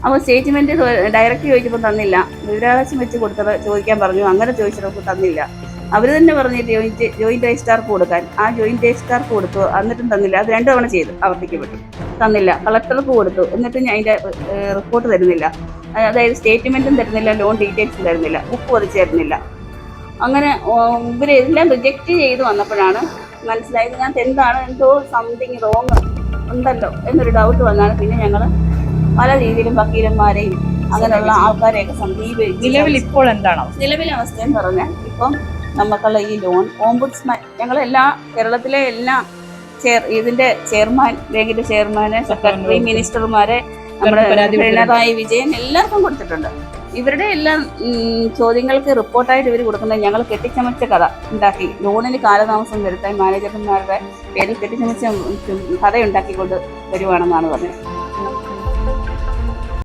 അപ്പോൾ statement direct ചോദിച്ചപ്പോൾ തന്നില്ല. വിവരാവകാശം വെച്ച് കൊടുത്തത് ചോദിക്കാൻ പറഞ്ഞു. അങ്ങനെ ചോദിച്ചപ്പോൾ തന്നില്ല. അവർ തന്നെ പറഞ്ഞിട്ട് ജോയിൻറ്റ് രജിസ്ട്രാർക്ക് കൊടുക്കാൻ. ആ ജോയിൻറ്റ് രജിസ്ട്രാർക്ക് കൊടുത്തു, എന്നിട്ടും തന്നില്ല. അത് 2 തവണ ചെയ്തു, ആവർത്തിക്കപ്പെട്ടു, തന്നില്ല. കളക്ടർക്ക് കൊടുത്തു, എന്നിട്ടും അതിൻ്റെ റിപ്പോർട്ട് തരുന്നില്ല. അതായത് സ്റ്റേറ്റ്മെൻറ്റും തരുന്നില്ല, ലോൺ ഡീറ്റെയിൽസും തരുന്നില്ല, ബുക്ക് പതിച്ച് തരുന്നില്ല. അങ്ങനെ ഇവരെല്ലാം റിജക്റ്റ് ചെയ്ത് വന്നപ്പോഴാണ് മനസ്സിലായത് ഞാൻ എന്താണ് എന്തോ സംതിങ് റോങ് ഉണ്ടല്ലോ എന്നൊരു ഡൗട്ട് വന്നാണ്. പിന്നെ ഞങ്ങൾ പല രീതിയിലും വക്കീലന്മാരെയും അങ്ങനെയുള്ള ആൾക്കാരെയൊക്കെ സമീപിച്ചു. നിലവിൽ ഇപ്പോൾ എന്താണോ നിലവിലെ അവസ്ഥ എന്ന് പറഞ്ഞാൽ ഇപ്പം നമുക്കുള്ള ഈ ലോൺ ഓംബുഡ്സ്മാൻ, ഞങ്ങളെല്ലാ കേരളത്തിലെ എല്ലാ ഇതിന്റെ ചെയർമാൻ, ബാങ്കിന്റെ ചെയർമാന്, സെക്രട്ടറി, മിനിസ്റ്റർമാരെ, നമ്മുടെ പിണറായി വിജയൻ എല്ലാവർക്കും കൊടുത്തിട്ടുണ്ട്. ഇവരുടെ എല്ലാം ചോദ്യങ്ങൾക്ക് റിപ്പോർട്ടായിട്ട് ഇവർ കൊടുക്കുന്നത് ഞങ്ങൾ കെട്ടിച്ചമച്ച കഥ ഉണ്ടാക്കി, ലോണിന് കാലതാമസം വരുത്താൻ മാനേജർമാരുടെ പേരിൽ കെട്ടിച്ചമച്ച കഥ ഉണ്ടാക്കിക്കൊണ്ട് വരുവാണെന്നാണ് പറഞ്ഞത്.